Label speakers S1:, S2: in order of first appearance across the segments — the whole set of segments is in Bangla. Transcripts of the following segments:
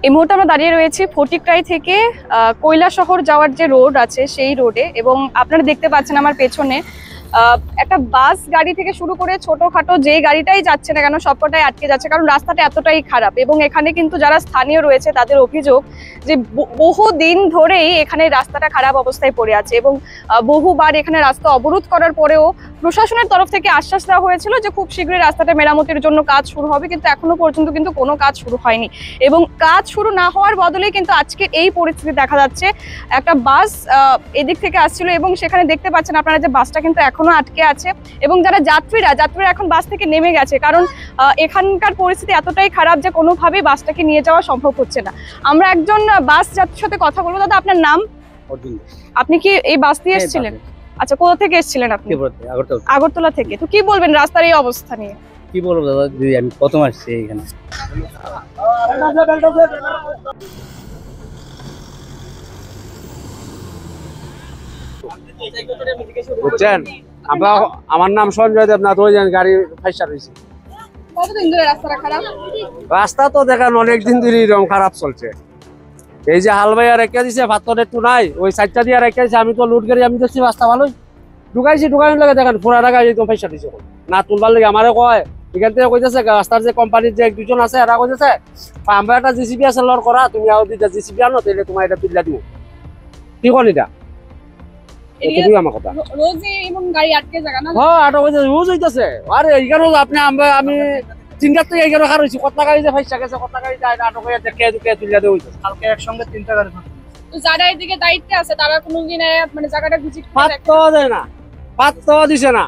S1: এই মুহূর্তে আমরা দাঁড়িয়ে রয়েছি ফটিকরাই থেকে কৈলাসহর যাওয়ার যে রোড আছে সেই রোডে, এবং আপনারা দেখতে পাচ্ছেন আমার পেছনে একটা বাস গাড়ি থেকে শুরু করে ছোটখাটো যে গাড়িটাই যাচ্ছে না কেন সবকটাই আটকে যাচ্ছে, কারণ রাস্তাটা এতটাই খারাপ। এবং এখানে কিন্তু যারা স্থানীয় রয়েছে তাদের অভিযোগ যে বহু দিন ধরেই এখানে রাস্তাটা খারাপ অবস্থায় পড়ে আছে, এবং বহুবার এখানে রাস্তা অবরোধ করার পরেও প্রশাসনের তরফ থেকে আশ্বাস দেওয়া হয়েছিল যে খুব শীঘ্রই রাস্তাটা মেরামতির জন্য কাজ শুরু হবে, কিন্তু এখনো পর্যন্ত কিন্তু কোনো কাজ শুরু হয়নি। এবং কাজ শুরু না হওয়ার বদলে কিন্তু আজকে এই পরিস্থিতি দেখা যাচ্ছে। একটা বাস এদিক থেকে আসছিল এবং সেখানে দেখতে পাচ্ছেন আপনারা যে বাসটা কিন্তু এখনো আটকে আছে, এবং যারা যাত্রীরা এখন বাস থেকে নেমে গেছে, কারণ এখানকার পরিস্থিতি এতটাই খারাপ যে কোনোভাবেই বাসটাকে নিয়ে যাওয়া সম্ভব হচ্ছে না। আমরা একজন বাস যাত্রীর সাথে কথা বলবো। দাদা, আপনার নাম? আপনি কি এই বাস দিয়ে এসেছিলেন? আচ্ছা, কোথা থেকে এসেছিলেন আপনি? আগরতলা থেকে। তো কি বলবেন রাস্তার এই অবস্থা নিয়ে?
S2: কি বলবো দাদা, দিদি আমি প্রথম আসছি এখানে।
S3: বুঝছেন, আমরা আমার নাম সঞ্জয় দেবনাথ। ওই গাড়ি ফাইসা রয়েছে।
S1: কতদিন ধরে রাস্তাটা খারাপ?
S3: রাস্তা তো দেখেন অনেকদিন ধরে এরকম খারাপ চলছে। এই যে হালবাইয়া রেখে দিছে, ভাতর একটু নাই, ওই সাইডটা দিয়ে রেখে দিছে। আমি তো লুট গাড়ি আমি দেখছি রাস্তা ভালোই ঢুকানোর লাগে দেখেন পুরা টাকা একদম ফাইসা দিছে না তুলবার লাগে। আমারে কয় এখান থেকে কইতেছে রাস্তার যে কোম্পানির যে দুজন আছে এরা কইতেছে আমরা একটা জিসিবি আছে লর করা, তুমি আর দুইটা জিসিবি আনো তাহলে তোমার এটা পিল্লা দিব। কি কোন এটা আমার কথা
S1: রোজই এমন গাড়ি আটকে জায়গা না?
S3: হ্যাঁ, আটো কইতেছে রোজ হইতাছে। আরে এইখানে আপনি আমি তিনটার থেকে এখানে খার হইছি, কত গাড়ি যে ফাইসা গেছে, কত গাড়ি যায় আটো কইয়া দেখে দুকে তুলিয়া দেই হইতাছে।
S2: কালকে একসঙ্গে 3টা গাড়ি।
S1: তো যারা এদিকে দায়িত্বে আছে তারা কোনোদিন মানে জায়গাটা ভিজিট করে
S3: পাত্তা দেয় না, পাত্তা দিছে না।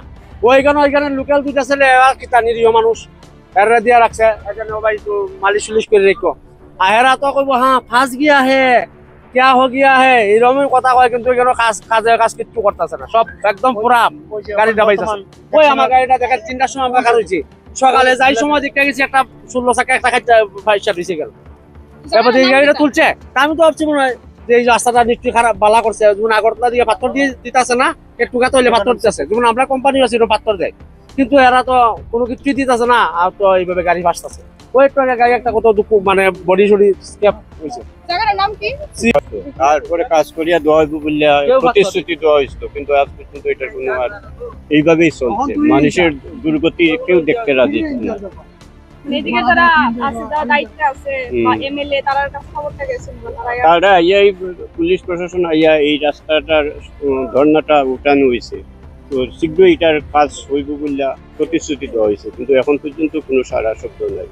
S3: ওইখানে লোকাল দুইটা ছেলে কিতা নিরীহ মানুষ এরা দিয়া রাখছে। এখানে ভাই তো মালিশ উলিশ করে রেখো, আহেরা তো কইব হ্যাঁ ফাঁস গিয়া হে क्या हो गया है এরকম কথা কয়, কিন্তু এখানে কাজ কিচ্ছু করতেছে না। সব একদম পুরা গাড়িটা পাইতেছে। ওই আমার গাড়িটা দেখেন 3টার সময় আমরা হয়েছি, সকালে যাই সময় দেখতে গেছি একটা 16 চাকা একটা খাইতে ফাইসা দিছে গেল। তারপর এই গাড়িটা তুলছে, আমি তো ভাবছি মনে হয় যে এই রাস্তাটা নিশ্চয়ই খারাপ বালা করছে। যেমন আগরতলা দিয়ে পাথর দিয়ে দিতেছে না, একটু গাতে হইলে পাথর দিতেছে। যেমন আমরা কোম্পানি আছে পাথর দেয়, কিন্তু এরা তো কোনো কিছুই দিতেছে না। আর তো এইভাবে গাড়ি ভাসতেছে। ওই একটু আগে গাড়ি একটা কত দুঃখ মানে বডি সডি স্কেপ হয়েছে।
S1: জায়গাটার নাম কি?
S4: তারপরে কাজ করিয়া দেওয়া হইব বললে প্রতিশ্রুতি দেওয়া হয়েছিল, কিন্তু আজ পর্যন্ত এটার কোনো আর এইভাবেই চলছে। মানুষের দুর্গতি কেউ দেখতে রাজি না।
S1: এদিকে যারা আছে, যারা দায়িত্বে আছে বা এমএলএ, তার কাছে খবরটা গেছে
S4: তারা এই পুলিশ প্রশাসন আইয়া এই রাস্তাটার ধর্নাটা উঠানো হয়েছে, তো শীঘ্রই এটার কাজ হইব বললে প্রতিশ্রুতি দেওয়া হয়েছে, কিন্তু এখন পর্যন্ত কোনো সাড়া শব্দ নাই।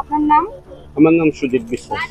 S1: আপনার নাম?
S4: আমার নাম সুদীপ বিশ্বাস।